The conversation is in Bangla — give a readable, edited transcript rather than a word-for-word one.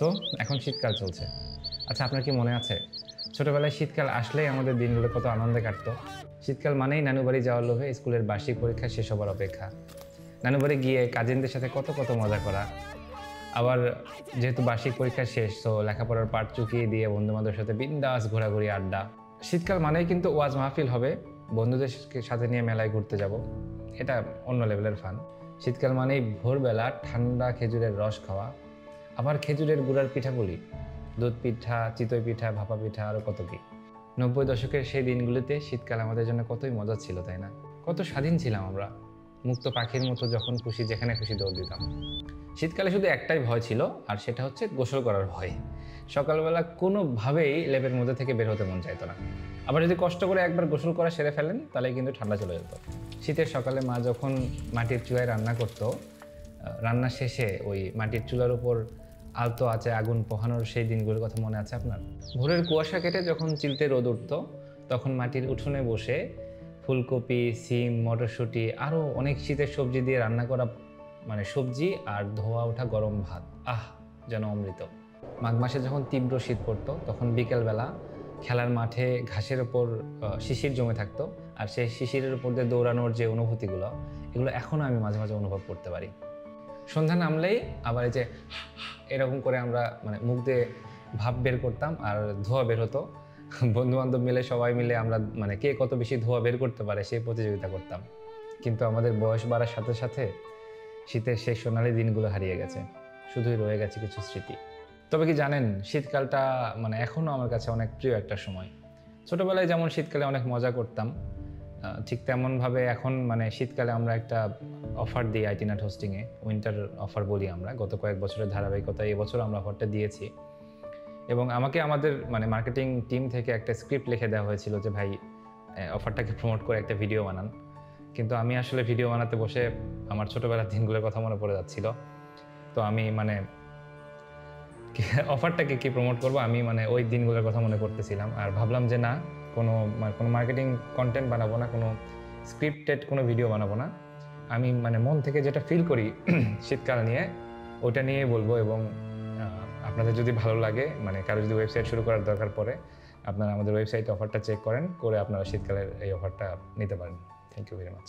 সো এখন শীতকাল চলছে। আচ্ছা, আপনার কি মনে আছে ছোটবেলায় শীতকাল আসলেই আমাদের দিনগুলো কত আনন্দে কাটতো? শীতকাল মানেই নানু বাড়ি যাওয়ার লোভে স্কুলের বার্ষিক পরীক্ষা শেষ হবার অপেক্ষা, নানু বাড়ি গিয়ে কাজিনদের সাথে কত কত মজা করা। আবার যেহেতু বার্ষিক পরীক্ষা শেষ, তো লেখাপড়ার পাঠ চুকিয়ে দিয়ে বন্ধুবান্ধবের সাথে বিন্দাস ঘোরাঘুরি আড্ডা। শীতকাল মানেই কিন্তু ওয়াজ মাহফিল হবে, বন্ধুদের সাথে নিয়ে মেলায় ঘুরতে যাব, এটা অন্য লেভেলের ফান। শীতকাল মানেই ভোরবেলা ঠান্ডা খেজুরের রস খাওয়া, আবার খেজুরের গুড়ার পিঠাপুলি, দুধ পিঠা, চিতই পিঠা, ভাপা পিঠা, আরও কত কি। 90 দশকের সেই দিনগুলিতে শীতকাল আমাদের জন্য কতই মজা ছিল, তাই না? কত স্বাধীন ছিলাম আমরা, মুক্ত পাখির মতো যখন খুশি যেখানে খুশি দৌড় দিতাম। শীতকালে শুধু একটাই ভয় ছিল, আর সেটা হচ্ছে গোসল করার ভয়। সকালবেলা কোনোভাবেই লেপের মধ্যে থেকে বের হতে মন চাইতো না। আবার যদি কষ্ট করে একবার গোসল করা সেরে ফেলেন, তাহলে কিন্তু ঠান্ডা চলে যেত। শীতের সকালে মা যখন মাটির চুলায় রান্না করতো, রান্না শেষে ওই মাটির চুলার উপর আলতো আঁচে আগুন পোহানোর সেই দিনগুলোর কথা মনে আছে আপনার? ভোরের কুয়াশা কেটে যখন চিলতে রোদ উঠতো, তখন মাটির উঠোনে বসে ফুলকপি, সিম, মটরশুঁটি, আরও অনেক শীতের সবজি দিয়ে রান্না করা সবজি আর ধোয়া ওঠা গরম ভাত, যেন অমৃত। মাঘ মাসে যখন তীব্র শীত পড়তো, তখন বিকেলবেলা খেলার মাঠে ঘাসের ওপর শিশির জমে থাকতো, আর সেই শিশিরের উপর দিয়ে দৌড়ানোর যে অনুভূতিগুলো, এগুলো এখনও আমি মাঝে মাঝে অনুভব করতে পারি। সন্ধ্যা নামলেই আবার এই যে এরকম করে আমরা মুখ দিয়ে ভাপ বের করতাম আর ধোঁয়া বের হতো। বন্ধু বান্ধব মিলে সবাই মিলে আমরা কে কত বেশি ধোঁয়া বের করতে পারে সেই প্রতিযোগিতা করতাম। কিন্তু আমাদের বয়স বাড়ার সাথে সাথে শীতের সেই সোনালি দিনগুলো হারিয়ে গেছে, শুধুই রয়ে গেছে কিছু স্মৃতি। তবে কি জানেন, শীতকালটা এখনও আমার কাছে অনেক প্রিয় একটা সময়। ছোটবেলায় যেমন শীতকালে অনেক মজা করতাম, ঠিক তেমনভাবে এখন শীতকালে আমরা একটা অফার দিই আইটিনাট হোস্টিংয়ে, উইন্টার অফার বলি আমরা। গত কয়েক বছরের ধারাবাহিকতা এবছর আমরা অফারটা দিয়েছি, এবং আমাকে আমাদের মার্কেটিং টিম থেকে একটা স্ক্রিপ্ট লিখে দেওয়া হয়েছিল যে ভাই, অফারটাকে প্রমোট করে একটা ভিডিও বানান। কিন্তু আমি আসলে ভিডিও বানাতে বসে আমার ছোটোবেলার দিনগুলোর কথা মনে পড়ে যাচ্ছিল। তো আমি অফারটাকে কি প্রমোট করবো, আমি ওই দিনগুলোর কথা মনে করতেছিলাম, আর ভাবলাম যে না, কোনো মার্কেটিং কন্টেন্ট বানাবো না, কোনো স্ক্রিপ্টেড কোনো ভিডিও বানাবো না। আমি মন থেকে যেটা ফিল করি শীতকাল নিয়ে, ওটা নিয়ে বলবো। এবং আপনাদের যদি ভালো লাগে, কারো যদি ওয়েবসাইট শুরু করার দরকার পড়ে, আপনারা আমাদের ওয়েবসাইটে অফারটা চেক করেন, করে আপনারা শীতকালের এই অফারটা নিতে পারেন। Thank you very much.